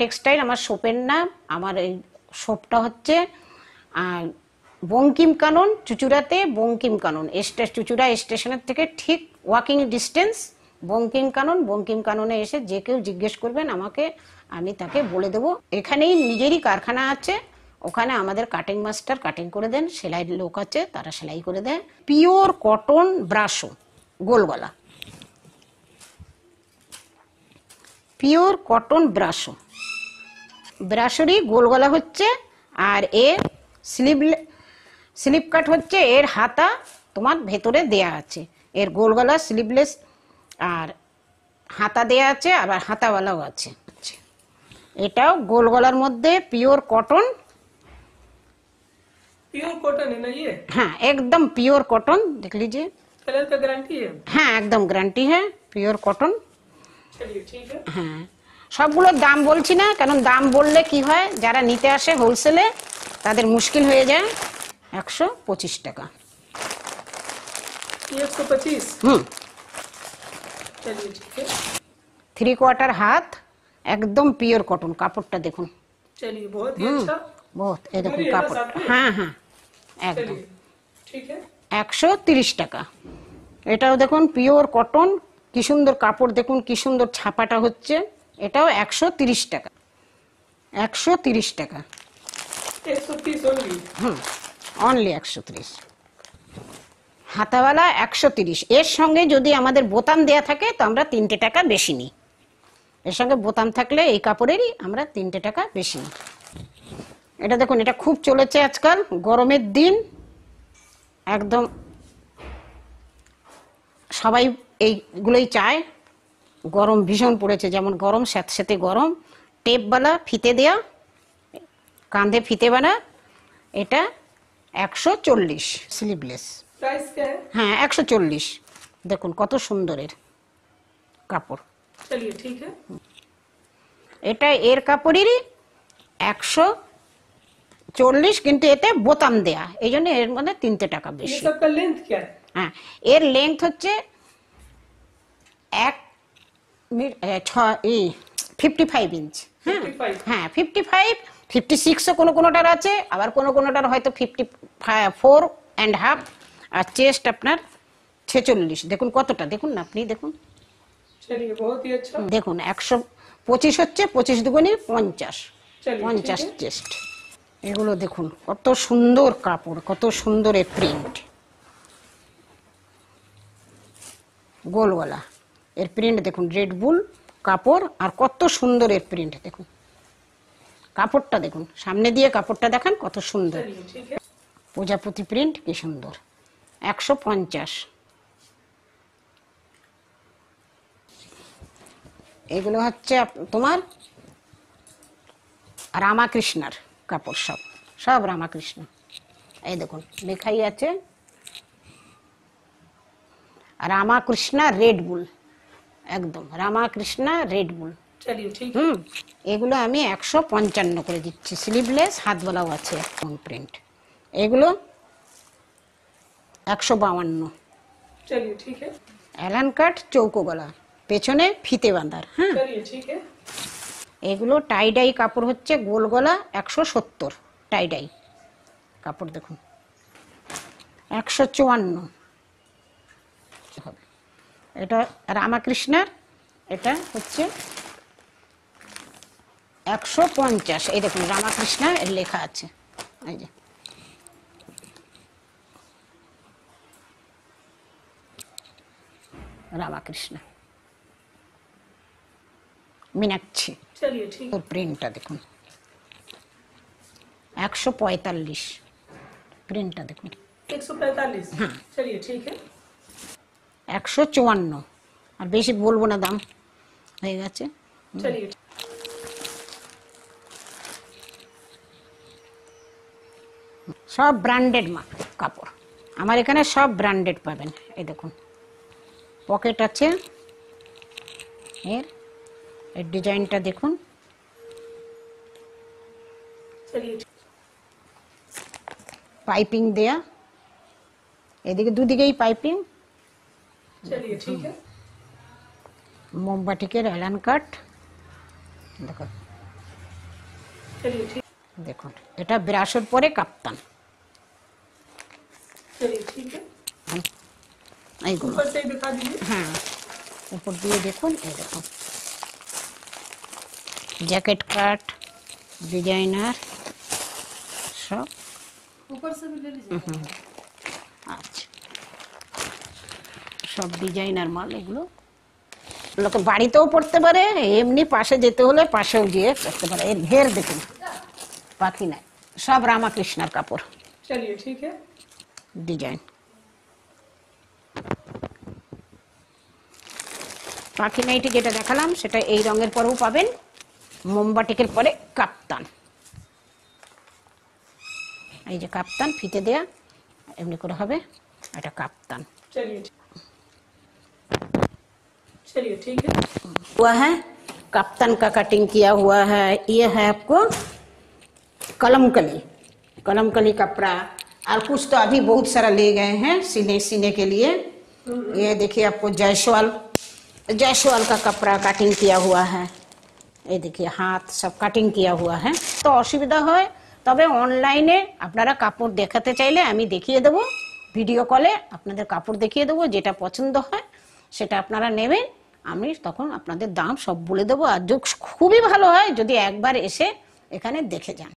Textile আমার শপের নাম। আমার এই শপটা হচ্ছে বঙ্কিম কানন, চুচুড়াতে। বঙ্কিম কানন চুচুড়া স্টেশনের থেকে ঠিক ওয়াকিং ডিস্টেন্স বঙ্কিম কানন। বঙ্কিম কাননে এসে যে কেউ জিজ্ঞেস করবেন আমাকে, আমি তাকে বলে দেবো। এখানেই নিজেরই কারখানা আছে, ওখানে আমাদের কাটিং মাস্টার কাটিং করে দেন, সেলাইয়ের লোক আছে তারা সেলাই করে দেয়। পিওর কটন ব্রাশো, গোল গলা, পিওর কটন ব্রাশো। ব্রাশোরই গোল গলা হচ্ছে, আর এর স্লিপ কাট হচ্ছে, এর হাতা তোমার ভেতরে দেয়া আছে। এর গোল গলা স্লিভলেস আর হাতা দেয়া আছে, আবার হাতাওয়ালাও আছে। এটাও গোল গলার মধ্যে পিওর কটন। प्योर कॉटन है ना ये? हाँ एकदम प्योर कॉटन, देख लीजिए। कलर का गारंटी है? हाँ एकदम गारंटी है, प्योर कॉटन। चलिए ठीक है। হ্যাঁ, সবগুলোর দাম বলছি না, কারণ দাম বললে কি হয়, যারা নিতে আসে হোলসেলে তাদের মুশকিল হয়ে যায়। 125 টাকা। 125? चलिए ठीक है। 3/4 হাত, একদম পিওর কটন। কাপড়টা দেখুন। चलिए बहुत ही अच्छा। বহুত, এই দেখুন কাপড়। হ্যাঁ হ্যাঁ একদম ठीक है। 130 টাকা। এটাও দেখুন পিওর কটন, কি সুন্দর কাপড় দেখুন, কি সুন্দর ছাপাটা হচ্ছে। এটাও 130 টাকা। 130 টাকা। 130 ओनली? অনলি 130। হাতাওয়ালা 130। এর সঙ্গে যদি আমাদের বোতাম দেয়া থাকে তো আমরা 3 টাকা বেশি নিই। এর সঙ্গে বোতাম থাকলে এই কাপড়েরই আমরা 3 টাকা বেশি নিই। এটা দেখুন, এটা খুব চলেছে আজকাল, গরমের দিন একদম সবাই এইগুলোই চায়। গরম ভীষণ পড়েছে, যেমন গরম স্যাঁতস্যাঁতে গরম। টেপওয়ালা ফিতে দেয়া, কাঁধে ফিতে বানা। এটা 140 স্লিভলেস। प्राइस क्या है? হ্যাঁ 140। দেখুন কত সুন্দরের কাপড়। चलिए ठीक है। এটা এর কাপড়েরই 140, কিন্তু এতে বোতাম দেয়া, এই জন্য এর মধ্যে 3 টাকা ये বেশি। सबका लेंथ क्या है? হ্যাঁ, এর লেন্থ হচ্ছে 55 ইঞ্চ। হ্যাঁ 55? হ্যাঁ 55, 56ও কোনোটার আছে, আবার কোনোটার হয়তো 54.5। আর চেস্ট আপনার 46। দেখুন কতটা, দেখুন না আপনি, দেখুন। चलिए बहुत ही अच्छा। দেখুন 125 হচ্ছে, 25 দুগুণে 50। चलिए 50 ठीक है। চেস্ট। এগুলো দেখুন কত সুন্দর কাপড়, কত সুন্দর এর প্রিন্ট। গোলওয়ালা এর প্রিন্ট দেখুন, রেড বুল কাপড়, আর কত সুন্দর এর প্রিন্ট দেখুন। কাপড়টা দেখুন, সামনে দিয়ে কাপড়টা দেখান কত সুন্দর। चलिए ठीक है। প্রজাপতি প্রিন্ট কি সুন্দর। 150। এগুলো হচ্ছে তোমার রামাকৃষ্ণার কাপড়, সব রামাকৃষ্ণ। এই দেখুন লেখাই আছে রামাকৃষ্ণা রেড বুল, একদম রামাকৃষ্ণা রেড বুল। चलिए ठीक है। এগুলো আমি 155 করে দিচ্ছি। স্লিভলেস, হাতওয়ালাও আছে প্রিন্ট। এগুলো 152। चलिए ठीक है। অ্যালান কাট চৌকো গলা, পেছনে ফিতে বাঁধার। হ্যাঁ चलिए ठीक है। এগুলো টাইডাই কাপড় হচ্ছে, গোল গলা 170 টাইডাই কাপড় দেখুন। 154 হবে। এটা রামাকৃষ্ণার, এটা হচ্ছে 150। এই দেখুন রামাকৃষ্ণা এর লেখা আছে, এই যে রামাকৃষ্ণ মীনাক্ষী। चलिए ठीक ওর প্রিন্টটা দেখুন। 145 প্রিন্টটা দেখুন। 145? चलिए ठीक है। 154। আর বেশি বলবো না, দাম হয়ে গেছে। चलिए সব ব্র্যান্ডেড কাপড় আমার এখানে, সব ব্র্যান্ডেড পাবেন। এই দেখুন পকেট আছে, এর ডিজাইনটা দেখুন। चलिए পাইপিং দেয়া, এদিকে দুদিকেই পাইপিং। चलिए ठीक है। মোমবাটিকের অ্যালান কাট দেখো, चलिए ठीक দেখুন এটা ব্রাশের পরে কাপ্তান चलिए ठीक है এইগুলো ऊपर से ही दिखा दीजिए হ্যাঁ উপর দিয়ে দেখুন এই দেখুন জ্যাকেট কাট ডিজাইনার সব ऊपर से भी ले लीजिए আচ্ছা সব ডিজাইনার মাল এগুলো লোকে বাড়িতেও পড়তে পারে এমনি পাশে যেতে হলে পাশেও গিয়ে পড়তে পারে এর ঘের দেখুন বাকি নাই সব রামাকৃষ্ণার কাপড় चलिए ठीक है ডিজাইন পাখি নাইটি যেটা দেখালাম সেটা এই রঙের পরেও পাবেন মোমবাটিকের পরে কাপ্তান এই যে কাপ্তান ফিতে দেয়া এমনি করে হবে এটা কাপ্তান चलिए ठीक है हुआ है कप्तान का कटिंग किया हुआ है ये है आपको कलमकली कपड़ा और कुछ तो अभी बहुत सारा ले गए हैं सीने के लिए ये देखिए आपको जायसवाल का कपड़ा कटिंग किया हुआ है ये देखिए हाथ सब कटिंग किया हुआ है तो असुविधा হয় তবে অনলাইনে আপনারা কাপড় দেখাতে চাইলে আমি দেখিয়ে দেব ভিডিও কলে আপনাদের কাপড় দেখিয়ে দেব যেটা পছন্দ হয় সেটা আপনারা নেবেন আমি তখন আপনাদের দাম সব বলে দেবো আর খুবই ভালো হয় যদি একবার এসে এখানে দেখে যান